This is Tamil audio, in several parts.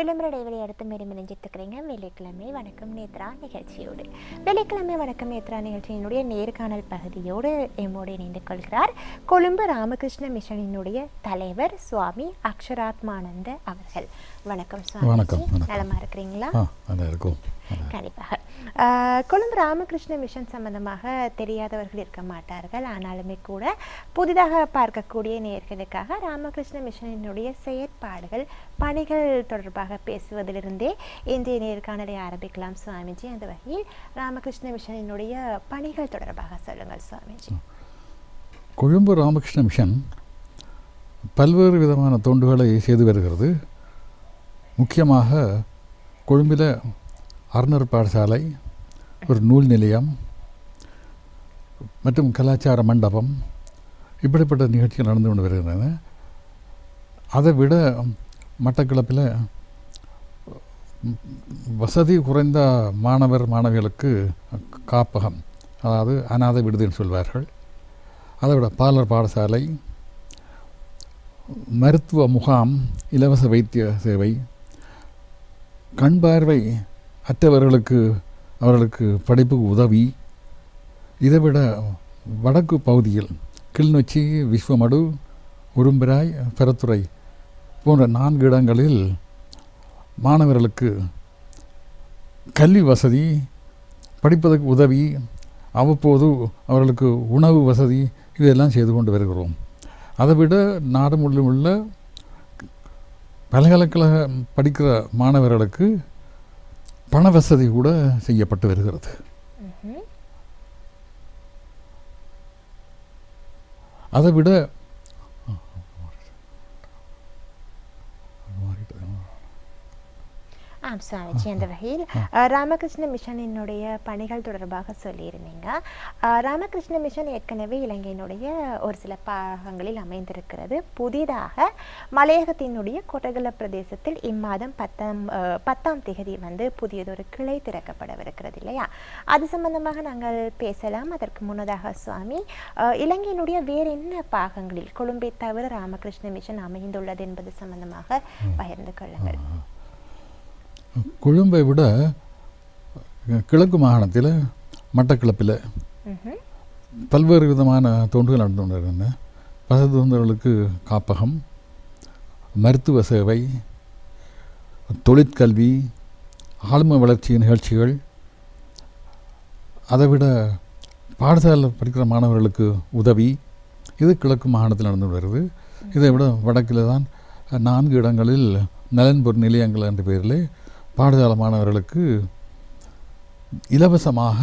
விளம்பர இடைவெளி அடுத்து மெரிஞ்சிட்டுருக்கிறீங்க வெள்ளிக்கிழமை வணக்கம் நேத்ரா நிகழ்ச்சியோடு. வெள்ளிக்கிழமை வணக்கம் நேத்ரா நிகழ்ச்சியினுடைய நேர்காணல் பகுதியோடு எம்மோடு இணைந்து கொள்கிறார் கொழும்பு ராமகிருஷ்ண மிஷனினுடைய தலைவர் சுவாமி அக்ஷராத்மானந்த அவர்கள். வணக்கம் சுவாமி. வணக்கம். நலமா இருக்கிறீங்களா? நல்லா இருக்கும். கண்டிப்பாக. கொழும்பு ராமகிருஷ்ண மிஷன் சம்பந்தமாக தெரியாதவர்கள் இருக்க மாட்டார்கள். ஆனாலுமே கூட புதிதாக பார்க்கக்கூடிய நேயர்களுக்காக ராமகிருஷ்ண மிஷனினுடைய செயற்பாடுகள் பணிகள் தொடர்பாக பேசுவதிலிருந்தே இன்றைய நேர்காணலை ஆரம்பிக்கலாம் சுவாமிஜி. அந்த வகையில் ராமகிருஷ்ண மிஷனினுடைய பணிகள் தொடர்பாக சொல்லுங்கள் சுவாமிஜி. கொழும்பு ராமகிருஷ்ண மிஷன் பல்வேறு விதமான தொண்டுகளை செய்து வருகிறது. முக்கியமாக கொழும்பில் அருணர் பாடசாலை, ஒரு நூல் நிலையம் மற்றும் கலாச்சார மண்டபம், இப்படிப்பட்ட நிகழ்ச்சிகள் நடந்து கொண்டு வருகின்றன. அதை விட மட்டக்களப்பில் வசதி குறைந்த மாணவிகளுக்கு காப்பகம், அதாவது அநாதை விடுதின்னு சொல்வார்கள், அதை விட பாலர் பாடசாலை, மருத்துவ முகாம், இலவச வைத்திய சேவை, கண் பார்வை அற்றவர்களுக்கு அவர்களுக்கு படிப்புக்கு உதவி, இதைவிட வடக்கு பகுதியில் கிளிநொச்சி, விஸ்வமடு, உரும்பிராய், பெரத்துறை போன்ற 4 இடங்களில் மாணவர்களுக்கு கல்வி வசதி, படிப்பதற்கு உதவி, அவ்வப்போது அவர்களுக்கு உணவு வசதி, இதெல்லாம் செய்து கொண்டு வருகிறோம். அதை விட நாடு முழுவதும் உள்ள பல்கலைக்கழக படிக்கிற மாணவர்களுக்கு பண வசதி கூட செய்யப்பட்டு வருகிறது. அதை விட சுவாமிஜி, அந்த வகையில் ராமகிருஷ்ண மிஷனினுடைய பணிகள் தொடர்பாக சொல்லியிருந்தீங்க. ராமகிருஷ்ண மிஷன் ஏற்கனவே இலங்கையினுடைய ஒரு சில பாகங்களில் அமைந்திருக்கிறது. புதிதாக மலையகத்தினுடைய கொட்டகல பிரதேசத்தில் இம்மாதம் 10ஆம் தேதி புதியதொரு கிளை திறக்கப்படவிருக்கிறது இல்லையா? அது சம்பந்தமாக நாங்கள் பேசலாம். அதற்கு முன்னதாக சுவாமி, இலங்கையினுடைய வேறு என்ன பாகங்களில் கொழும்பை தவிர ராமகிருஷ்ண மிஷன் அமைந்துள்ளது என்பது சம்பந்தமாக பகிர்ந்து கொள்ளுங்கள். கொழும்பை விட கிழக்கு மாகாணத்தில் மட்டக்களப்பில் பல்வேறு விதமான தொண்டுகள் நடந்து கொண்டிருக்கின்றன. பசந்தர்களுக்கு காப்பகம், மருத்துவ சேவை, தொழிற்கல்வி, ஆளுமை வளர்ச்சி நிகழ்ச்சிகள், அதை விட பாடசாலை படிக்கிற மாணவர்களுக்கு உதவி, இது கிழக்கு மாகாணத்தில் நடந்து வருது. இதை விட வடக்கில் தான் 4 இடங்களில் நலன்பொருள் நிலையங்கள் என்ற பெயரில் பாடசாலை மாணவர்களுக்கு இலவசமாக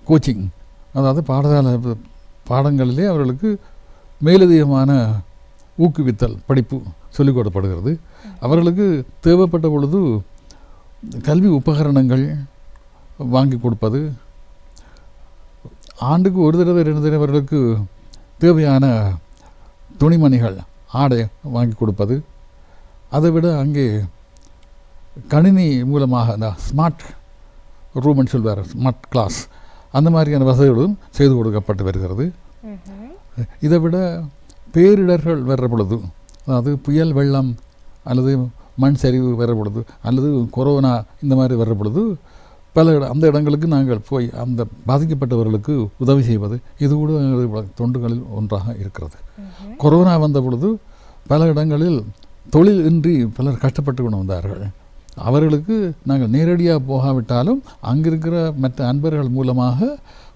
கோச்சிங், அதாவது பாடசாலை பாடங்களிலே அவர்களுக்கு மேலதிகமான ஊக்குவித்தல் படிப்பு சொல்லிக் கொடுக்கப்படுகிறது. அவர்களுக்கு தேவைப்பட்ட பொழுது கல்வி உபகரணங்கள் வாங்கி கொடுப்பது, ஆண்டுக்கு ஒரு தடவை 2 தடவை அவர்களுக்கு தேவையான துணிமணிகள், ஆடை வாங்கி கொடுப்பது, அதை விட அங்கே கணினி மூலமாக அந்த ஸ்மார்ட் ரூம்னு சொல்வார், ஸ்மார்ட் கிளாஸ், அந்த மாதிரியான வசதிகளும் செய்து கொடுக்கப்பட்டு வருகிறது. இதை விட பேரிடர்கள் வர்ற பொழுது, அதாவது புயல், வெள்ளம் அல்லது மண் சரிவு வர்ற பொழுது அல்லது கொரோனா இந்த மாதிரி வர்ற பொழுது அந்த இடங்களுக்கு நாங்கள் போய் அந்த பாதிக்கப்பட்டவர்களுக்கு உதவி செய்வது, இது கூட தொண்டுகளில் ஒன்றாக இருக்கிறது. கொரோனா வந்த பொழுது பல இடங்களில் தொழில் இன்றி பலர் கஷ்டப்பட்டு கொண்டு வந்தார்கள். அவர்களுக்கு நாங்கள் நேரடியாக போகாவிட்டாலும் அங்கிருக்கிற மற்ற அன்பர்கள் மூலமாக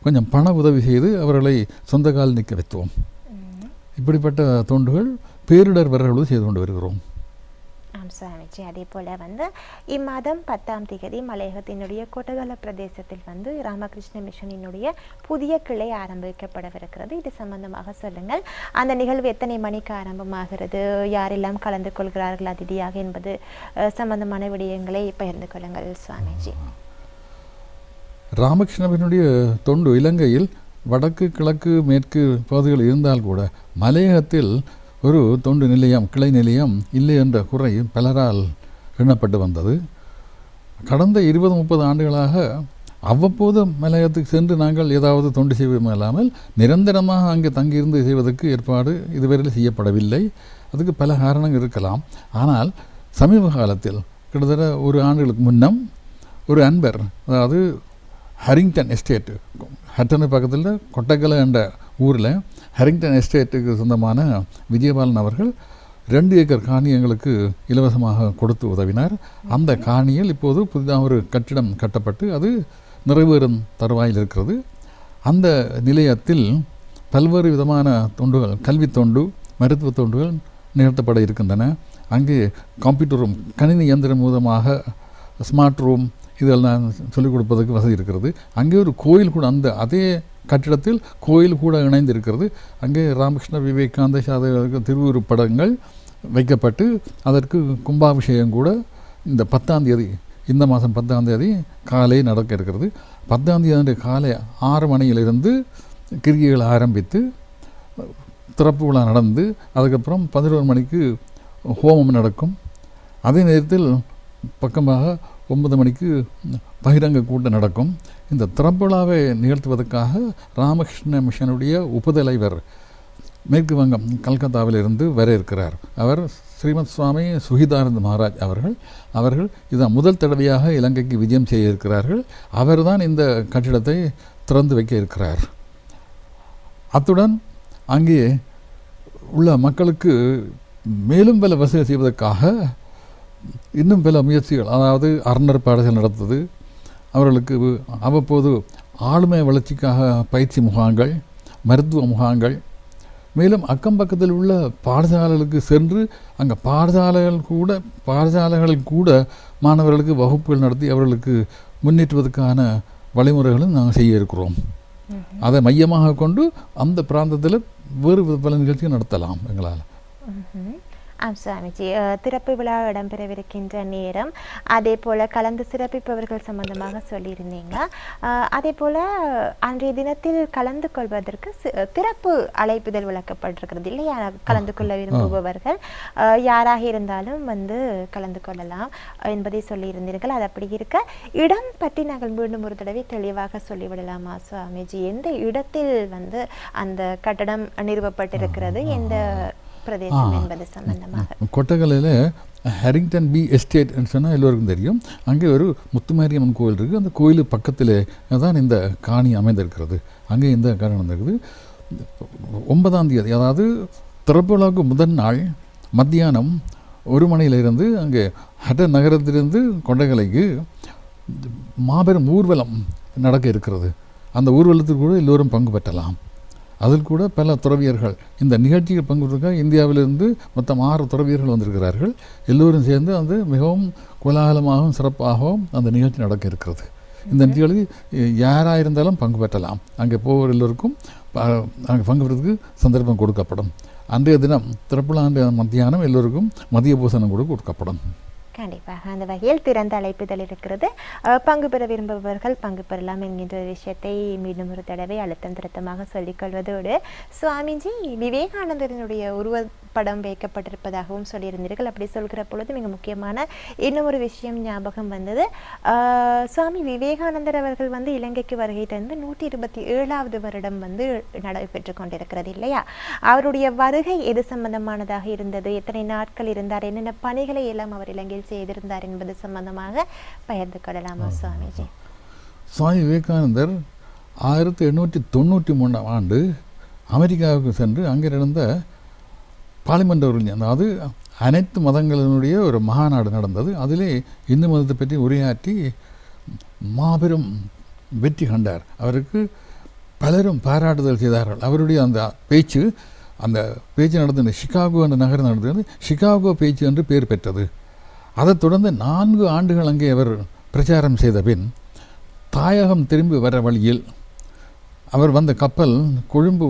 கொஞ்சம் பண உதவி செய்து அவர்களை சொந்த கால் நிற்க வைத்தோம். இப்படிப்பட்ட தொண்டுகள் பேரிடர் வர்றவர்களும் செய்து கொண்டு வருகிறோம். சுவாமிஜி, அதே போல் இம்மாதம் 10ஆம் தேதி மலையகத்தினுடைய கொட்டகல பிரதேசத்தில் ராமகிருஷ்ண மிஷனினுடைய புதிய கிளை ஆரம்பிக்கப்படவிருக்கிறது. இது சம்பந்தமாக சொல்லுங்கள். அந்த நிகழ்வு எத்தனை மணிக்கு ஆரம்பமாகிறது, யாரெல்லாம் கலந்து கொள்கிறார்கள் அதிதியாக என்பது சம்பந்தமான விடயங்களை பகிர்ந்து கொள்ளுங்கள் சுவாமிஜி. ராமகிருஷ்ணனுடைய தொண்டு இலங்கையில் வடக்கு, கிழக்கு, மேற்கு பகுதிகள் இருந்தால் கூட மலையகத்தில் ஒரு தொண்டு நிலையம், கிளை நிலையம் இல்லை என்ற குறை பலரால் எண்ணப்பட்டு வந்தது. கடந்த 20-30 ஆண்டுகளாக அவ்வப்போது மலையகத்துக்கு சென்று நாங்கள் ஏதாவது தொண்டு செய்வோம் இல்லாமல் நிரந்தரமாக அங்கே தங்கியிருந்து செய்வதற்கு ஏற்பாடு இதுவரையில் செய்யப்படவில்லை. அதுக்கு பல காரணங்கள் இருக்கலாம். ஆனால் சமீப காலத்தில் கிட்டத்தட்ட ஒரு ஆண்டுகளுக்கு முன்னம் ஒரு அன்பர், அதாவது ஹரிங்டன் எஸ்டேட்டு, ஹட்டனு பக்கத்தில் கொட்டக்கலை என்ற ஊரில் ஹரிங்டன் எஸ்டேட்டுக்கு சொந்தமான விஜயபாலன் அவர்கள் 2 ஏக்கர் காணி எங்களுக்கு இலவசமாக கொடுத்து உதவினார். அந்த காணியில் இப்போது புதிதாக ஒரு கட்டிடம் கட்டப்பட்டு அது நிறைவேறும் தருவாயில் இருக்கிறது. அந்த நிலையத்தில் பல்வேறு விதமான தொண்டுகள், கல்வி தொண்டு, மருத்துவ தொண்டுகள் நிகழ்த்தப்பட இருக்கின்றன. அங்கே கம்ப்யூட்டர் ரூம், கணினி இயந்திரம் மூலமாக ஸ்மார்ட் ரூம் இதெல்லாம் சொல்லிக் கொடுப்பதற்கு வசதி இருக்கிறது. அங்கே ஒரு கோயில் கூட, அதே கட்டிடத்தில் கோயில் கூட இணைந்து இருக்கிறது. அங்கே ராமகிருஷ்ண விவேகானந்த சாதக திருவுருப்படங்கள் வைக்கப்பட்டு அதற்கு கும்பாபிஷேகம் கூட இந்த 10ஆம் தேதி, இந்த மாதம் 10ஆம் தேதி காலை நடக்க இருக்கிறது. 10ஆம் தேதி காலை 6 மணியிலிருந்து கிரிகைகள் ஆரம்பித்து திறப்பு விழா நடந்து அதுக்கப்புறம் 11 மணிக்கு ஹோமம் நடக்கும். அதே நேரத்தில் பக்கமாக 9 மணிக்கு பகிரங்க கூட்டம் நடக்கும். இந்த திறப்பு விழாவை நிகழ்த்துவதற்காக ராமகிருஷ்ண மிஷனுடைய உபதலைவர் மேற்கு வங்கம் கல்கத்தாவிலிருந்து வர இருக்கிறார். அவர் ஸ்ரீமத் சுவாமி சுகிதானந்த மகாராஜ் அவர்கள் இதான் முதல் தடவையாக இலங்கைக்கு விஜயம் செய்ய இருக்கிறார்கள். அவர்தான் இந்த கட்டிடத்தை திறந்து வைக்க இருக்கிறார். அத்துடன் அங்கே உள்ள மக்களுக்கு மேலும் பல வசதி செய்வதற்காக இன்னும் பல முயற்சிகள், அதாவது அறநர் பாடல்கள் நடத்துவது, அவர்களுக்கு அவ்வப்போது ஆளுமை வளர்ச்சிக்காக பயிற்சி முகாங்கள், மருத்துவ முகாங்கள், மேலும் அக்கம் பக்கத்தில் உள்ள பாடசாலைகளுக்கு சென்று அங்கே பாடசாலைகளில் கூட மாணவர்களுக்கு வகுப்புகள் நடத்தி அவர்களுக்கு முன்னேற்றுவதற்கான வழிமுறைகளும் நாங்கள் செய்ய இருக்கிறோம். அதை மையமாக கொண்டு அந்த பிராந்தத்தில் வேறு பல நிகழ்ச்சிகள் நடத்தலாம் எங்களால். சுவாமிஜி, திறப்பு விழா இடம்பெறவிருக்கின்ற நேரம், அதே போல் கலந்து சிறப்பிப்பவர்கள் சம்பந்தமாக சொல்லியிருந்தீங்க. அதே போல் அன்றைய தினத்தில் கலந்து கொள்வதற்கு திறப்பு அழைப்புதல் விளக்கப்பட்டிருக்கிறது இல்லையா? கலந்து கொள்ள விரும்புபவர்கள் யாராக இருந்தாலும் கலந்து கொள்ளலாம் என்பதை சொல்லியிருந்தீர்கள். அது அப்படி இருக்க, இடம் பற்றி நாங்கள் மீண்டும் ஒரு தடவை தெளிவாக சொல்லிவிடலாமா சுவாமிஜி? எந்த இடத்தில் அந்த கட்டடம் நிறுவப்பட்டிருக்கிறது, எந்த பிரதேசம் என்பது சம்பந்தமாக? கொட்டக்கலையில் ஹரிங்டன் பி எஸ்டேட் சொன்னால் எல்லோருக்கும் தெரியும். அங்கே ஒரு முத்துமாரியம்மன் கோயில் இருக்குது. அந்த கோயில் பக்கத்தில் தான் இந்த காணி அமைந்திருக்கிறது. அங்கே இந்த காணி நடந்திருக்குது. 9ஆம் தேதி, அதாவது திறப்பு விழாவுக்கு முதல் நாள் மத்தியானம் 1 மணியிலிருந்து அங்கே ஹட்ட நகரத்திலிருந்து கொட்டக்கலைக்கு மாபெரும் ஊர்வலம் நடக்க இருக்கிறது. அந்த ஊர்வலத்துக்கு கூட எல்லோரும் பங்கு பெற்றலாம். அதில் கூட பல துறவியர்கள் இந்த நிகழ்ச்சியில் பங்கு பெற்றிருக்காங்க. இந்தியாவிலிருந்து மொத்தம் 6 துறவியர்கள் வந்திருக்கிறார்கள். எல்லோரும் சேர்ந்து மிகவும் கோலாகலமாகவும் சிறப்பாகவும் அந்த நிகழ்ச்சி நடக்க இருக்கிறது. இந்த நிகழ்ச்சிக்கு யாராக இருந்தாலும் பங்கு பெற்றலாம். அங்கே போகிற எல்லோருக்கும் அங்கே பங்கு பெறதுக்கு சந்தர்ப்பம் கொடுக்கப்படும். அன்றைய தினம் திறப்புலா மத்தியானம் எல்லோருக்கும் மதிய பூசணம் கூட கொடுக்கப்படும். கண்டிப்பாக அந்த வகையில் திறந்த அழைப்புதல் இருக்கிறது. பங்கு பெற விரும்புபவர்கள் பங்கு பெறலாம் என்கின்ற விஷயத்தை மீண்டும் ஒரு தடவை அழுத்தம் திருத்தமாக சொல்லிக்கொள்வதோடு, சுவாமிஜி விவேகானந்தரனுடைய உருவப்படம் வைக்கப்பட்டிருப்பதாகவும் சொல்லியிருந்தீர்கள். அப்படி சொல்கிற பொழுது மிக முக்கியமான இன்னும் ஒரு விஷயம் ஞாபகம் வந்தது. சுவாமி விவேகானந்தர் அவர்கள் இலங்கைக்கு வருகை தந்து 127வது வருடம் நடைபெற்று கொண்டிருக்கிறது இல்லையா? அவருடைய வருகை எது சம்பந்தமானதாக இருந்தது? எத்தனை நாட்கள் இருந்தார்? என்னென்ன பணிகளை எல்லாம் அவர் இலங்கையில் செய்திருந்தார் என்பது சம்பந்தமாக பகிர்ந்து கொள்ளலாமா சுவாமிஜி? சுவாமி விவேகானந்தர் 1893ஆம் ஆண்டு அமெரிக்காவுக்கு சென்று அங்கே நடந்த பார்லிமெண்ட், அதாவது அனைத்து மதங்களினுடைய ஒரு மகாநாடு நடந்தது. அதிலே இந்து மதத்தை பற்றி உரையாற்றி மாபெரும் வெற்றி கண்டார். அவருக்கு பலரும் பாராட்டுதல் செய்தார்கள். அவருடைய அந்த பேச்சு நடந்தது சிகாகோ என்ற நகரம் நடந்தது. சிகாகோ பேச்சு என்று பெயர் பெற்றது. அதைத் தொடர்ந்து 4 ஆண்டுகள் அங்கே அவர் பிரச்சாரம் செய்த பின் தாயகம் திரும்பி வர வழியில் அவர் வந்த கப்பல் கொழும்பு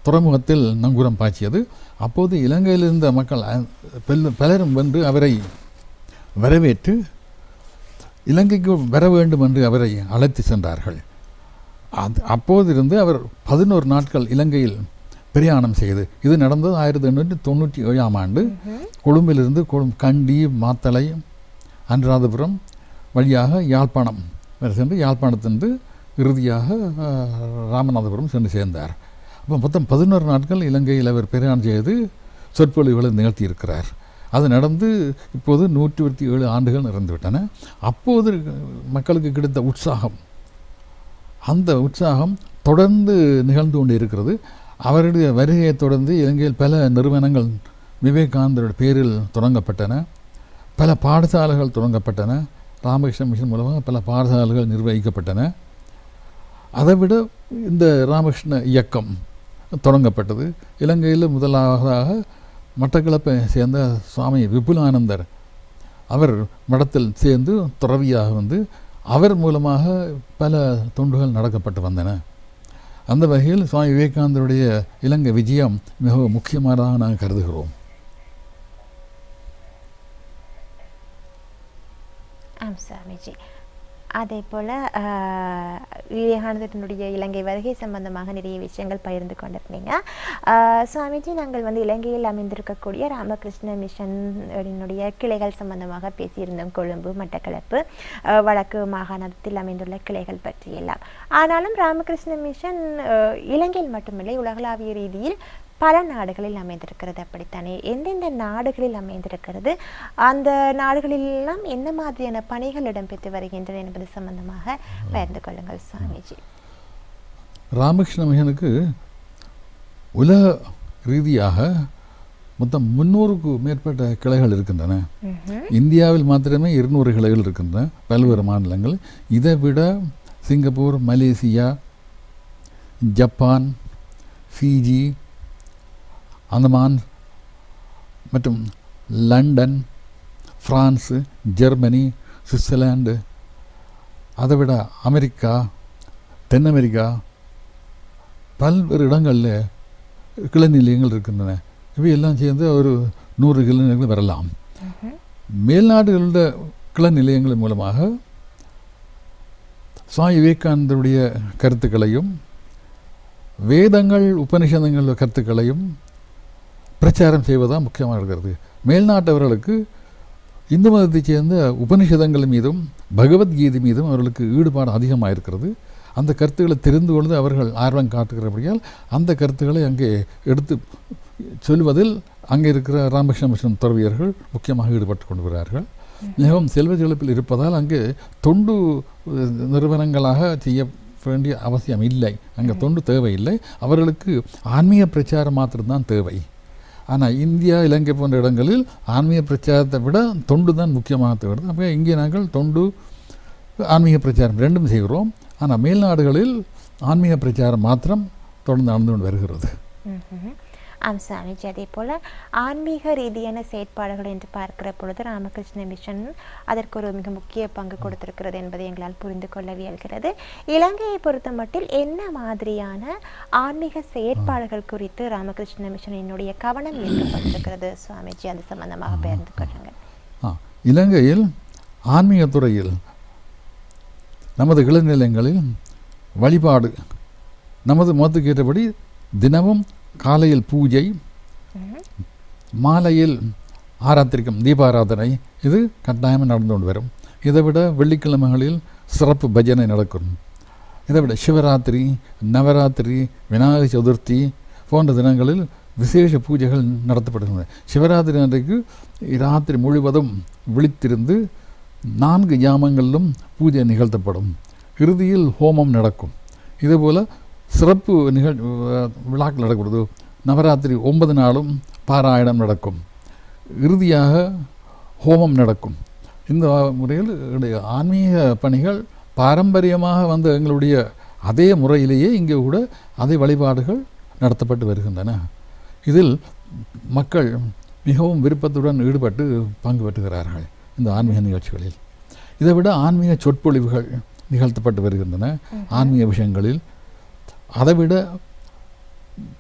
துறைமுகத்தில் நங்கூரம் பாய்ச்சியது. அப்போது இலங்கையில் இருந்த மக்கள் பலரும் வந்து அவரை வரவேற்று இலங்கைக்கு வர வேண்டும் என்று அவரை அழைத்து சென்றார்கள். அப்போதிருந்து அவர் 11 நாட்கள் இலங்கையில் பிரயாணம் செய்து, இது நடந்தது 1897ஆம் ஆண்டு. கொழும்பிலிருந்து கண்டி, மாத்தளை, அனுராதபுரம் வழியாக யாழ்ப்பாணம் சென்று யாழ்ப்பாணத்திலிருந்து இறுதியாக ராமநாதபுரம் சென்று சேர்ந்தார். அப்போ மொத்தம் 11 நாட்கள் இலங்கையில் அவர் பிரயாணம் செய்து சொற்பொழிவுகளை நிகழ்த்தியிருக்கிறார். அது நடந்து இப்போது 127 ஆண்டுகள் நிறைந்துவிட்டன. அப்போது மக்களுக்கு கிடைத்த உற்சாகம், அந்த உற்சாகம் தொடர்ந்து நிகழ்ந்து கொண்டு இருக்கிறது. அவருடைய வருகையை தொடர்ந்து இலங்கையில் பல நிறுவனங்கள் விவேகானந்தருடைய பேரில் தொடங்கப்பட்டன, பல பாடசாலைகள் தொடங்கப்பட்டன, ராமகிருஷ்ண மிஷன் மூலமாக பல பாடசாலைகள் நிர்வகிக்கப்பட்டன. அதைவிட இந்த ராமகிருஷ்ண இயக்கம் தொடங்கப்பட்டது. இலங்கையில் முதலாவதாக மட்டக்களப்பை சேர்ந்த சுவாமி விபுலானந்தர் அவர் மடத்தில் சேர்ந்து துறவியாக வந்து அவர் மூலமாக பல தொண்டுகள் நடக்கப்பட்டு வந்தன. அந்த வகையில் சுவாமி விவேகானந்தருடைய இலங்கை விஜயம் மிகவும் முக்கியமானதாக நாங்கள் கருதுகிறோம். சுவாமிஜி, அதே போல் விவேகானந்தனுடைய இலங்கை வருகை சம்பந்தமாக நிறைய விஷயங்கள் பகிர்ந்து கொண்டிருந்தீங்க. சுவாமிஜி, நாங்கள் வந்து இலங்கையில் அமைந்திருக்கக்கூடிய ராமகிருஷ்ண மிஷனுடைய கிளைகள் சம்பந்தமாக பேசியிருந்தோம். கொழும்பு, மட்டக்களப்பு, வடக்கு மாகாணத்தில் அமைந்துள்ள கிளைகள் பற்றியெல்லாம். ஆனாலும் ராமகிருஷ்ண மிஷன் இலங்கையில் மட்டுமில்லை, உலகளாவிய ரீதியில் பல நாடுகளில் அமைந்திருக்கிறது. அப்படித்தானே? எந்தெந்த நாடுகளில் அமைந்திருக்கிறது, அந்த நாடுகளிலெல்லாம் என்ன மாதிரியான பணிகள் இடம்பெற்று வருகின்றன என்பது சம்பந்தமாக பகிர்ந்து கொள்ளுங்கள் சுவாமிஜி. ராமகிருஷ்ண மிஷனுக்கு உலக ரீதியாக மொத்தம் 300க்கு மேற்பட்ட கிளைகள் இருக்கின்றன. இந்தியாவில் மாத்திரமே 200 கிளைகள் இருக்கின்றன, பல்வேறு மாநிலங்கள். இதை விட Singapore, Malaysia, Japan, Fiji, Andaman மற்றும் லண்டன், பிரான்ஸு, ஜெர்மனி, சுவிட்சர்லாண்டு, அதை விட அமெரிக்கா, தென் அமெரிக்கா, பல்வேறு இடங்களில் கிளை நிலையங்கள் இருக்கின்றன. இவையெல்லாம் சேர்ந்து ஒரு 100 கிளை நிலையங்கள் வரலாம். மேல்நாடுகளோட கிளை நிலையங்கள் மூலமாக சுவாமி விவேகானந்தருடைய கருத்துக்களையும் வேதங்கள் உபனிஷதங்கள் கருத்துக்களையும் பிரச்சாரம் செய்வதுதான் முக்கியமாக இருக்கிறது. மேல்நாட்டவர்களுக்கு இந்து மதத்தைச் சேர்ந்த உபனிஷதங்கள் மீதும் பகவத்கீதை மீதும் அவர்களுக்கு ஈடுபாடு அதிகமாக இருக்கிறது. அந்த கருத்துக்களை தெரிந்து கொண்டு அவர்கள் ஆர்வம் காட்டுகிறபடியால் அந்த கருத்துக்களை அங்கே எடுத்து சொல்வதில் அங்கே இருக்கிற ராமகிருஷ்ண மிஷன் துறவியர்கள் முக்கியமாக ஈடுபட்டு கொண்டு வருகிறார்கள். மிகவும் செல்வ செழிப்பில் இருப்பதால் அங்கே தொண்டு நிறுவனங்களாக செய்ய வேண்டிய அவசியம் இல்லை, அங்கே தொண்டு தேவையில்லை. அவர்களுக்கு ஆன்மீக பிரச்சாரம் மாத்திரம்தான் தேவை. ஆனால் இந்தியா, இலங்கை போன்ற இடங்களில் ஆன்மீக பிரச்சாரத்தை விட தொண்டு தான் முக்கியமாக தேவை. அப்போ இங்கே நாங்கள் தொண்டு, ஆன்மீக பிரச்சாரம் ரெண்டும் செய்கிறோம். ஆனால் மேல்நாடுகளில் ஆன்மீக பிரச்சாரம் மாத்திரம் தொடர்ந்து நடந்து கொண்டு வருகிறது. சுவாமிஜி, அதே போல் ஆன்மீக ரீதியான செயற்பாடுகள் என்று பார்க்கிற பொழுது ராமகிருஷ்ண மிஷன் அதற்கு ஒரு மிக முக்கிய பங்கு கொடுத்திருக்கிறது என்பதை எங்களால் புரிந்து கொள்ள இயல்கிறது. இலங்கையை பொறுத்த மட்டில் என்ன மாதிரியான ஆன்மீக செயற்பாடுகள் குறித்து ராமகிருஷ்ண மிஷனினுடைய கவனம் ஈர்க்கப்பட்டிருக்கிறது சுவாமிஜி? அது சம்பந்தமாக பகிர்ந்து கொள்ளுங்கள். இலங்கையில் ஆன்மீக துறையில் நமது இளநிலையங்களில் வழிபாடு நமது மதத்துக்கு ஏற்றபடி தினமும் காலையில் பூஜை, மாலையில் ஆராத்திரிக்கும் தீபாராதனை, இது கட்டாயமாக நடந்து கொண்டு வரும். இதை விட வெள்ளிக்கிழமைகளில் சிறப்பு பஜனை நடக்கும். இதை விட சிவராத்திரி, நவராத்திரி, விநாயகர் சதுர்த்தி போன்ற தினங்களில் விசேஷ பூஜைகள் நடத்தப்படுகின்றன. சிவராத்திரி அன்றைக்கு ராத்திரி முழுவதும் விழித்திருந்து 4 ஜாமங்களிலும் பூஜை நிகழ்த்தப்படும். இறுதியில் ஹோமம் நடக்கும். இதுபோல் சிறப்பு விழாக்கள் நடக்கிறது. நவராத்திரி 9 நாளும் பாராயணம் நடக்கும். இறுதியாக ஹோமம் நடக்கும். இந்த முறையில் ஆன்மீக பணிகள் பாரம்பரியமாக வந்த எங்களுடைய அதே முறையிலேயே இங்கே கூட அதே வழிபாடுகள் நடத்தப்பட்டு வருகின்றன. இதில் மக்கள் மிகவும் விருப்பத்துடன் ஈடுபட்டு பங்கு பெற்றுகிறார்கள் இந்த ஆன்மீக நிகழ்ச்சிகளில். இதை விட ஆன்மீக சொற்பொழிவுகள் நிகழ்த்தப்பட்டு வருகின்றன ஆன்மீக விஷயங்களில். அதைவிட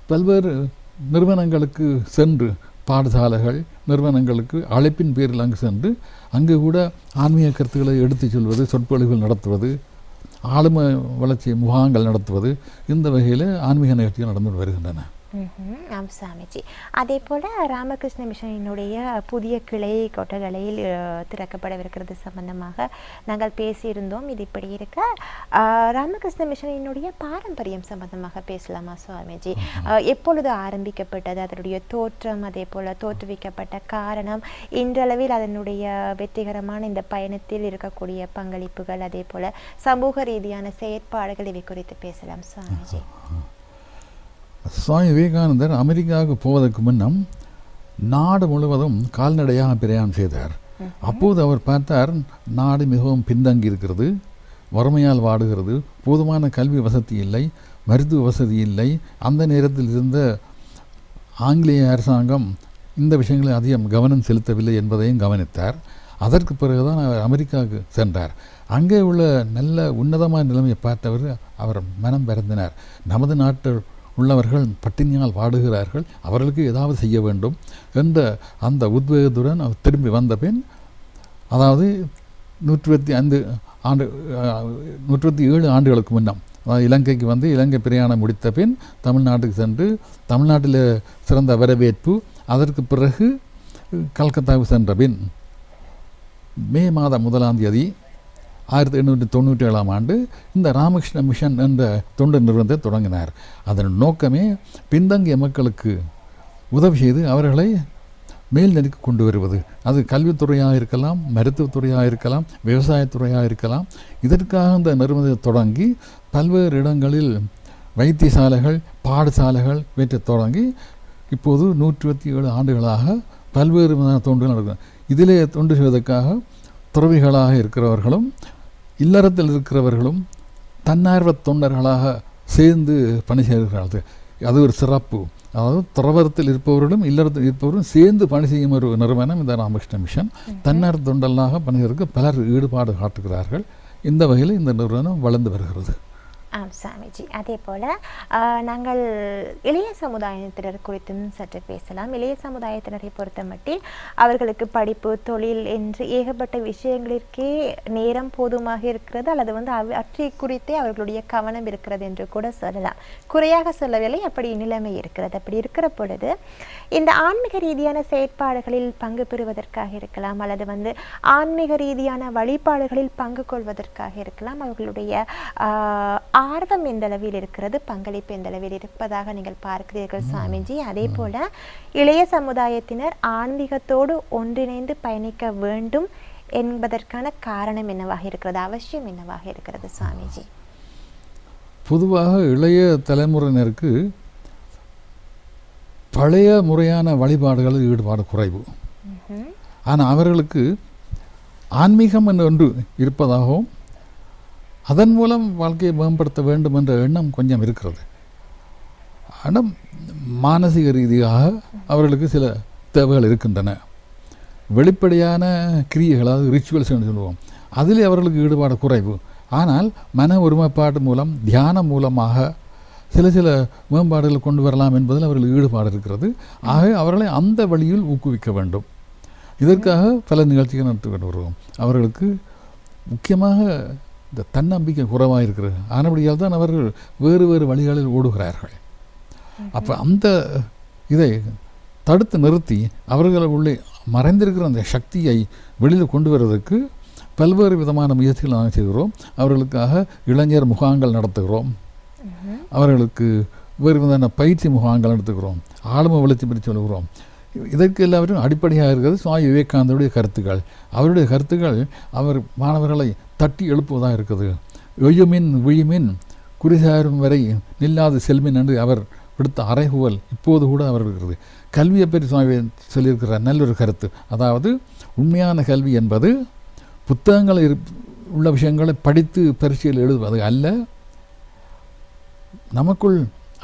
பல்வேறு நிறுவனங்களுக்கு சென்று, பாடசாலைகள் நிறுவனங்களுக்கு அழைப்பின் பேரில் அங்கு சென்று அங்கு கூட ஆன்மீக கருத்துக்களை எடுத்து சொல்வது, சொற்பொழிவுகள் நடத்துவது, ஆளுமை வளர்ச்சி முகாங்கள் நடத்துவது, இந்த வகையில் ஆன்மீக நிகழ்ச்சிகள் நடந்து வருகின்றன. ஆம் சாமிஜி. அதே போல் ராமகிருஷ்ண மிஷனினுடைய புதிய கிளை கொட்டகலையில் திறக்கப்படவிருக்கிறது சம்பந்தமாக நாங்கள் பேசியிருந்தோம். இது இப்படி இருக்க ராமகிருஷ்ண மிஷனினுடைய பாரம்பரியம் சம்பந்தமாக பேசலாமா சுவாமிஜி? எப்பொழுது ஆரம்பிக்கப்பட்டது, அதனுடைய தோற்றம், அதே போல் தோற்றுவிக்கப்பட்ட காரணம், இன்றளவில் அதனுடைய வெற்றிகரமான இந்த பயணத்தில் இருக்கக்கூடிய பங்களிப்புகள், அதே போல் சமூக ரீதியான செயற்பாடுகள், இவை குறித்து பேசலாம் சுவாமிஜி. சுவாமி விவேகானந்தர் அமெரிக்காவுக்கு போவதற்கு முன்னம் நாடு முழுவதும் கால்நடையாக பிரயாணம் செய்தார். அப்போது அவர் பார்த்தார், நாடு மிகவும் பின்தங்கி இருக்கிறது, வறுமையால் வாடுகிறது, போதுமான கல்வி வசதி இல்லை, மருத்துவ வசதி இல்லை. அந்த நேரத்தில் இருந்த ஆங்கிலேய அரசாங்கம் இந்த விஷயங்களை அதிகம் கவனம் செலுத்தவில்லை என்பதையும் கவனித்தார். அதற்கு பிறகுதான் அவர் அமெரிக்காவுக்கு சென்றார். அங்கே உள்ள நல்ல உன்னதமான நிலைமையை பார்த்தவர் அவர் மனம் வருந்தினார். நமது நாட்டில் உள்ளவர்கள் பட்டினியால் வாடுகிறார்கள், அவர்களுக்கு ஏதாவது செய்ய வேண்டும் என்ற அந்த உத்வேகத்துடன் அவர் திரும்பி வந்த பின், அதாவது 127 ஆண்டுகளுக்கு முன்னம், அதாவது இலங்கைக்கு வந்து இலங்கை பிரயாணம் முடித்த பின் தமிழ்நாட்டுக்கு சென்று தமிழ்நாட்டில் சிறந்த வரவேற்பு. அதற்கு பிறகு கல்கத்தாவுக்கு சென்ற பின் மே மாதம் 1ஆம் தேதி 1897ஆம் ஆண்டு இந்த ராமகிருஷ்ண மிஷன் என்ற தொண்டு நிறுவனத்தை தொடங்கினார். அதன் நோக்கமே பின்தங்கிய மக்களுக்கு உதவி செய்து அவர்களை மேல்நிலைக்கு கொண்டு வருவது. அது கல்வித்துறையாக இருக்கலாம், மருத்துவத்துறையாக இருக்கலாம், விவசாயத்துறையாக இருக்கலாம். இதற்காக இந்த நிறுவனத்தை தொடங்கி பல்வேறு இடங்களில் வைத்தியசாலைகள், பாடசாலைகள் இவற்றை தொடங்கி இப்போது 127 ஆண்டுகளாக பல்வேறு தொண்டுகள் நடக்கும். இதிலே தொண்டு செய்வதற்காக துறவிகளாக இருக்கிறவர்களும் இல்லறத்தில் இருக்கிறவர்களும் தன்னார்வ தொண்டர்களாக சேர்ந்து பணி செய்கிறார்கள். அது ஒரு சிறப்பு. அதாவது துறவரத்தில் இருப்பவர்களும் இல்லறத்தில் இருப்பவர்களும் சேர்ந்து பணி செய்யும் ஒரு நிறுவனம் இந்த ராமகிருஷ்ண மிஷன். தன்னார்வ தொண்டர்களாக பணி செய்வதற்கு பலர் ஈடுபாடு காட்டுகிறார்கள். இந்த வகையில் இந்த நிறுவனம் வளர்ந்து வருகிறது. ஆம் சாமிஜி. அதே போல் நாங்கள் இளைய சமுதாயத்தினர் குறித்தும் சற்று பேசலாம். இளைய சமுதாயத்தினரை பொறுத்த மட்டில் அவர்களுக்கு படிப்பு, தொழில் என்று ஏகப்பட்ட விஷயங்களிற்கே நேரம் போதுமாக இருக்கிறது, அல்லது அவற்றை குறித்தே அவர்களுடைய கவனம் இருக்கிறது என்று கூட சொல்லலாம். குறையாக சொல்லவில்லை, அப்படி நிலைமை இருக்கிறது. அப்படி இருக்கிற பொழுது இந்த ஆன்மீக ரீதியான செயற்பாடுகளில் பங்கு பெறுவதற்காக இருக்கலாம், அல்லது ஆன்மீக ரீதியான வழிபாடுகளில் பங்கு கொள்வதற்காக இருக்கலாம், அவர்களுடைய ஆர்வம் எந்த அளவில் இருக்கிறது, பங்களிப்பு எந்த அளவில் இருப்பதாக நீங்கள் பார்க்கிறீர்கள் சாமிஜி? அதே போல இளைய சமுதாயத்தினர் ஆன்மீகத்தோடு ஒன்றிணைந்து பயணிக்க வேண்டும் என்பதற்கான காரணம் என்னவாக இருக்கிறது, அவசியம் என்னவாக இருக்கிறது சாமிஜி? பொதுவாக இளைய தலைமுறையினருக்கு பழைய முறையான வழிபாடுகளில் ஈடுபாடு குறைவு. ஆனால் அவர்களுக்கு ஆன்மீகம் என்ற ஒன்று இருப்பதாகவும் அதன் மூலம் வாழ்க்கையை மேம்படுத்த வேண்டும் என்ற எண்ணம் கொஞ்சம் இருக்கிறது. ஆனால் மானசீக ரீதியாக அவர்களுக்கு சில தேவைகள் இருக்கின்றன. வெளிப்படையான கிரியைகள், அதாவது ரிச்சுவல்ஸ் என்று சொல்லுவோம், அதில் அவர்களுக்கு ஈடுபாடு குறைவு. ஆனால் மன ஒருமைப்பாடு மூலம், தியானம் மூலமாக சில மேம்பாடுகளை கொண்டு வரலாம் என்பதில் அவர்களுக்கு ஈடுபாடு இருக்கிறது. ஆகவே அவர்களை அந்த வழியில் ஊக்குவிக்க வேண்டும். இதற்காக பல நிகழ்ச்சிகள் நடத்திக்கிட்டு வருவோம். அவர்களுக்கு முக்கியமாக இந்த தன்னம்பிக்கை குறைவாக இருக்கிறது. ஆனபடியால் தான் அவர்கள் வேறு வேறு வழிகளில் ஓடுகிறார்கள். அப்போ அந்த இதை தடுத்து நிறுத்தி அவர்களை உள்ளே மறைந்திருக்கிற அந்த சக்தியை வெளியில் கொண்டு வருவதற்கு பல்வேறு விதமான முயற்சிகள் நாங்கள் செய்கிறோம். அவர்களுக்காக இளைஞர் முகாங்கள் நடத்துகிறோம். அவர்களுக்கு வேறு விதமான பயிற்சி முகாங்கள் நடத்துகிறோம். ஆளுமை வளர்ச்சி பற்றி சொல்கிறோம். இதற்கு எல்லாவற்றும் அடிப்படையாக இருக்கிறது சுவாமி விவேகானந்தருடைய கருத்துக்கள். அவருடைய கருத்துக்கள் அவர் மாணவர்களை தட்டி எழுப்புவதாக இருக்குது. எழுமின் விழிமின் குறிசாரும் வரை நில்லாது செல்மின் என்று அவர் விடுத்த அறைகூவல் இப்போது கூட அவர் இருக்கிறது. கல்வியை பற்றி சுவாமி சொல்லியிருக்கிற நல்லொரு கருத்து, அதாவது உண்மையான கல்வி என்பது புத்தகங்கள் உள்ள விஷயங்களை படித்து பரீட்சையில் எழுதுவது அல்ல, நமக்குள்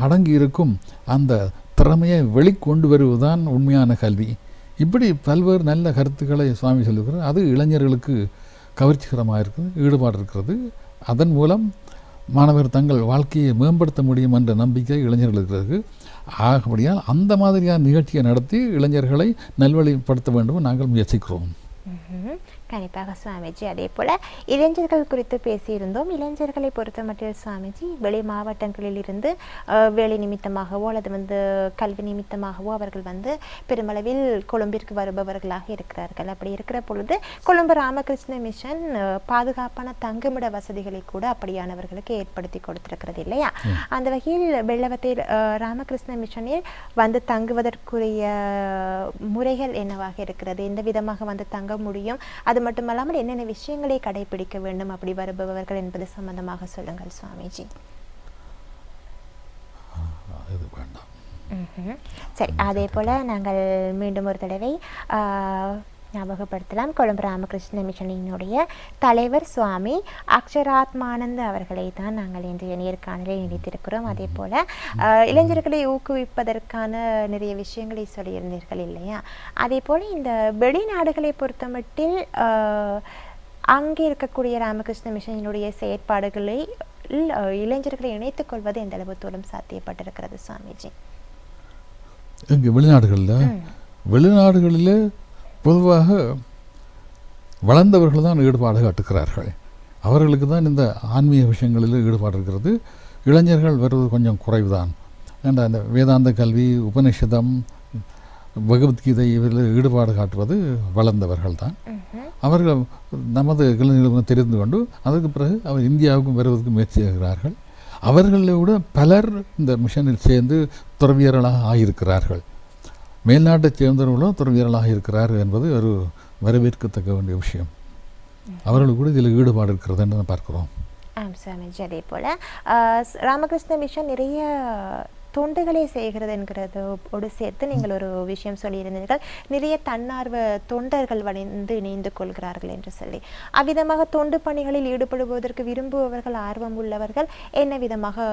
அடங்கி இருக்கும் அந்த திறமையை வெளிக்கொண்டு வருவதுதான் உண்மையான கல்வி. இப்படி பல்வேறு நல்ல கருத்துக்களை சுவாமி சொல்லுகிறார். அது இளைஞர்களுக்கு கவர்ச்சிகரமாக இருக்குது, ஈடுபாடு இருக்கிறது. அதன் மூலம் மாணவர் தங்கள் வாழ்க்கையை மேம்படுத்த முடியும் என்ற நம்பிக்கை இளைஞர்களுக்கு இருக்கிறது. ஆகப்படியால் அந்த மாதிரியான நிகழ்ச்சியை நடத்தி இளைஞர்களை நல்வழிப்படுத்த வேண்டும் நாங்கள் முயற்சிக்கிறோம். கண்டிப்பாக சுவாமிஜி. அதே போல் இளைஞர்கள் குறித்து பேசியிருந்தோம். இளைஞர்களை பொறுத்த மட்டும் சுவாமிஜி வெளி மாவட்டங்களில் இருந்து வேலை நிமித்தமாகவோ அல்லது கல்வி நிமித்தமாகவோ அவர்கள் பெருமளவில் கொழும்பிற்கு வருபவர்களாக இருக்கிறார்கள். அப்படி இருக்கிற பொழுது கொழும்பு ராமகிருஷ்ண மிஷன் பாதுகாப்பான தங்குமிட வசதிகளை கூட அப்படியானவர்களுக்கு ஏற்படுத்தி கொடுத்திருக்கிறது இல்லையா? அந்த வகையில் வெள்ளவத்தில் ராமகிருஷ்ண மிஷனில் தங்குவதற்குரிய முறைகள் என்னவாக இருக்கிறது? எந்த விதமாக தங்க முடியும்? அது மட்டுமல்லாமல் என்னென்ன விஷயங்களை கடைபிடிக்க வேண்டும் அப்படி வருபவர்கள் என்பது சம்பந்தமாக சொல்லுங்கள் சுவாமிஜி. சரி, அதே போல் நாங்கள் மீண்டும் ஒரு தடவை ஞாபகப்படுத்தலாம். கொழும்பு ராமகிருஷ்ண மிஷனினுடைய தலைவர் சுவாமி அக்ஷராத்மானந்த அவர்களை தான் நாங்கள் இன்றைய நேர்காணலில் நினைத்திருக்கிறோம். அதே போல் இளைஞர்களை ஊக்குவிப்பதற்கான நிறைய விஷயங்களை சொல்லியிருந்தீர்கள் இல்லையா? அதே போல் இந்த வெளிநாடுகளை பொறுத்தமட்டில் அங்கே இருக்கக்கூடிய ராமகிருஷ்ண மிஷனினுடைய செயற்பாடுகளை இளைஞர்களை இணைத்துக் கொள்வது எந்த அளவு தூரம் சாத்தியப்பட்டிருக்கிறது சுவாமிஜி? இங்கே வெளிநாடுகளில் பொதுவாக வளர்ந்தவர்கள் தான் ஈடுபாடு காட்டுகிறார்கள். அவர்களுக்கு தான் இந்த ஆன்மீக விஷயங்களில் ஈடுபாடு இருக்கிறது. இளைஞர்கள் வருவது கொஞ்சம் குறைவுதான். ஏன்னா அந்த வேதாந்த கல்வி, உபநிஷதம், பகவத்கீதை இவரில் ஈடுபாடு காட்டுவது வளர்ந்தவர்கள் தான். அவர்கள் நமது இளைஞர்களும் தெரிந்து கொண்டு அதுக்கு பிறகு அவர் இந்தியாவுக்கும் வருவதற்கு முயற்சி செய்கிறார்கள். அவர்களில் கூட பலர் இந்த மிஷனில் சேர்ந்து துறவியர்களாக ஆகியிருக்கிறார்கள். மேல்நாட்டைச் சேர்ந்தவர்களும் துறவியர்களாக இருக்கிறார் என்பது ஒரு வரவேற்கத்தக்க வேண்டிய விஷயம். அவர்களுக்கு கூட இதில் ஈடுபாடு இருக்கிறது என்று பார்க்கிறோம். சுவாமிஜி, அதே போல் ராமகிருஷ்ண மிஷன் நிறைய தொண்டுகளை செய்கிறது என்கிறதோடு சேர்த்து நீங்கள் ஒரு விஷயம் சொல்லியிருந்தீர்கள். நிறைய தன்னார்வ தொண்டர்கள் இணைந்து கொள்கிறார்கள் என்று சொல்லி, அவ்விதமாக தொண்டு பணிகளில் ஈடுபடுவதற்கு விரும்புபவர்கள், ஆர்வம் உள்ளவர்கள் என்ன விதமாக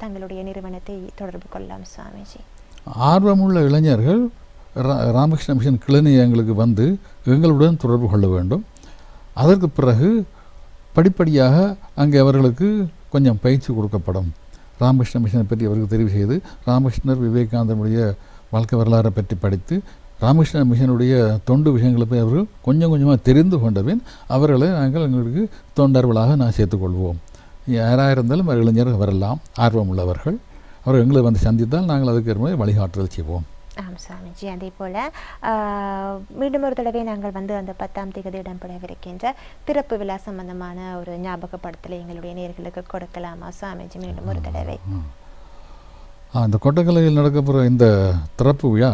தங்களுடைய நிறுவனத்தை தொடர்பு கொள்ளலாம் சுவாமிஜி? ஆர்வமுள்ள இளைஞர்கள் ராமகிருஷ்ண மிஷன் கிளைநிலையங்களுக்கு எங்களுடன் தொடர்பு கொள்ள வேண்டும். அதற்கு பிறகு படிப்படியாக அங்கே அவர்களுக்கு கொஞ்சம் பயிற்சி கொடுக்கப்படும். ராமகிருஷ்ண மிஷனை பற்றி அவருக்கு தெரிவு செய்து ராமகிருஷ்ணர் விவேகானந்தனுடைய வாழ்க்கை வரலாறை பற்றி படித்து ராமகிருஷ்ண மிஷனுடைய தொண்டு விஷயங்களை போய் அவர்கள் கொஞ்சம் கொஞ்சமாக தெரிந்து கொண்டபின் அவர்களை நாங்கள் எங்களுக்கு தொண்டர்களாக சேர்த்துக்கொள்வோம். யாராக இருந்தாலும் இளைஞர்கள் வரலாம், ஆர்வம் உள்ளவர்கள். அவர்கள் எங்களை சந்தித்தால் நாங்கள் அதுக்கு ஏற்ப வழிகாட்டுதல் செய்வோம். சுவாமிஜி, அதே போல் மீண்டும் ஒரு தடவை நாங்கள் அந்த 10ஆம் தேதி இடம்பெறவிருக்கின்ற திறப்பு விழா சம்பந்தமான ஒரு ஞாபகப்படுத்தலை எங்களுடைய நேயர்களுக்கு கொடுக்கலாமா சுவாமிஜி? மீண்டும் ஒரு தடவை இந்த கொட்டக்கலையில் நடக்கப்படுற இந்த திறப்பு விழா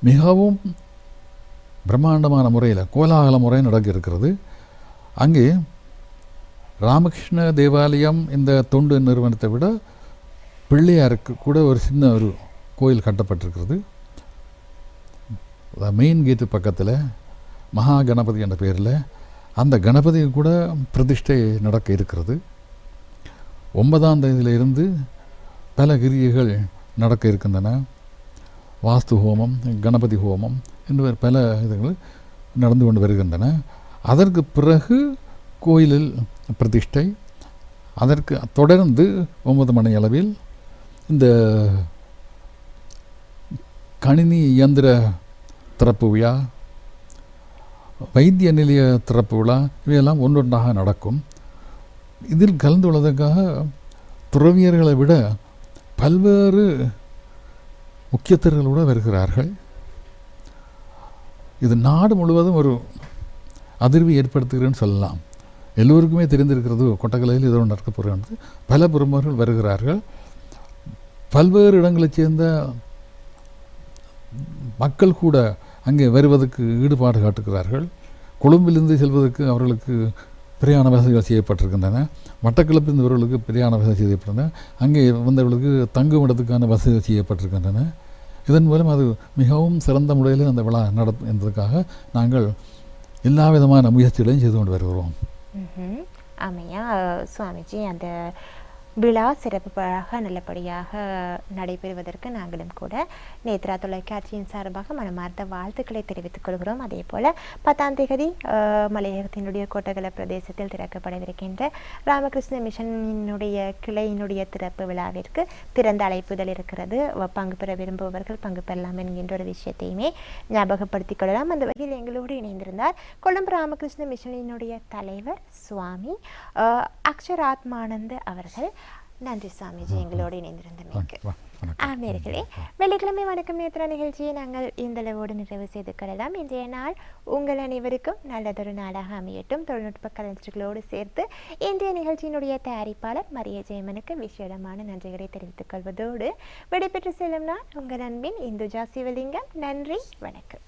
மிகவும் பிரம்மாண்டமான முறையில், கோலாகல முறையில் நடக்க இருக்கிறது. அங்கே ராமகிருஷ்ண தேவாலயம் இந்த தொண்டு நிறுவனத்தை விட பிள்ளையாருக்கு கூட ஒரு சின்ன ஒரு கோயில் கட்டப்பட்டிருக்கிறது. மெயின் கேட்டு பக்கத்தில் மகா கணபதி என்ற பெயரில் அந்த கணபதி கூட பிரதிஷ்டை நடக்க இருக்கிறது. 9ஆம் தேதியிலிருந்து பல கிரியைகள் நடக்க இருக்கின்றன. வாஸ்து ஹோமம், கணபதி ஹோமம் என்று பல இதுகள் நடந்து கொண்டு வருகின்றன. அதற்கு பிறகு கோயிலில் பிரதிஷ்டை. அதற்கு தொடர்ந்து 9 மணி அளவில் இந்த கணினி இயந்திர திறப்பு விழா, வைத்திய நிலைய திறப்பு விழா, இவையெல்லாம் ஒன்றொன்றாக நடக்கும். இதில் கலந்து கொள்வதற்காக துறவியர்களை விட பல்வேறு முக்கியத்தர்களோடு வருகிறார்கள். இது நாடு முழுவதும் ஒரு அதிர்வு ஏற்படுத்துகிறேன்னு சொல்லலாம். எல்லோருக்குமே தெரிந்திருக்கிறது கொட்டக்கலையில் இது ஒன்று நடக்க போகிறது. பல பிரமுகர்கள் வருகிறார்கள். பல்வேறு இடங்களைச் சேர்ந்த மக்கள் கூட அங்கே வருவதற்கு ஈடுபாடு காட்டுகிறார்கள். கொழும்பிலிருந்து செல்வதற்கு அவர்களுக்கு பிரயாண வசதிகள் செய்யப்பட்டிருக்கின்றன. மட்டக்களப்பிலிருந்து இவர்களுக்கு பிரயாண வசதி செய்யப்பட்டன. அங்கே வந்தவர்களுக்கு தங்கும் இடத்துக்கான வசதிகள் செய்யப்பட்டிருக்கின்றன. இதன் மூலம் அது மிகவும் சிறந்த முறையில் அந்த விழா நடத்தும் என்பதற்காக நாங்கள் எல்லா விதமான முயற்சிகளையும் செய்து கொண்டு வருகிறோம். ஆமையா சுவாமிஜி, அந்த விழா சிறப்பாக நல்லபடியாக நடைபெறுவதற்கு நாங்களும் கூட நேத்ரா தொலைக்காட்சியின் சார்பாக மனமார்ந்த வாழ்த்துக்களை தெரிவித்துக் கொள்கிறோம். அதே போல் 10ஆம் தேதி மலையகத்தினுடைய கோட்டகல பிரதேசத்தில் திறக்கப்படவிருக்கின்ற ராமகிருஷ்ண மிஷனினுடைய கிளையினுடைய திறப்பு விழாவிற்கு திறந்த அழைப்புதல் இருக்கிறது. பங்கு பெற விரும்புபவர்கள் பங்கு பெறலாம் என்கின்ற ஒரு விஷயத்தையுமே ஞாபகப்படுத்திக் கொள்ளலாம். அந்த வகையில் எங்களோடு இணைந்திருந்தார் கொழும்பு ராமகிருஷ்ண மிஷனினுடைய தலைவர் சுவாமி அக்ஷராத்மானந்த் அவர்கள். நன்றி சுவாமிஜி எங்களோடு இணைந்திருந்தமைக்கு. நேயர்களே, வெள்ளிக்கிழமை வணக்கம் நேத்ரா நிகழ்ச்சியை நாங்கள் இந்தளவோடு நிறைவு செய்து கொள்ளலாம். இன்றைய நாள் உங்கள் அனைவருக்கும் நல்லதொரு நாளாக அமையட்டும். தொழில்நுட்ப கலைஞர்களோடு சேர்த்து இன்றைய நிகழ்ச்சியினுடைய தயாரிப்பாளர் மரிய ஜெயமனுக்கு விசேடமான நன்றிகளை தெரிவித்துக் கொள்வதோடு விடைபெற்று செல்லும் நான் உங்கள் அன்பின் இந்துஜா சிவலிங்கம். நன்றி, வணக்கம்.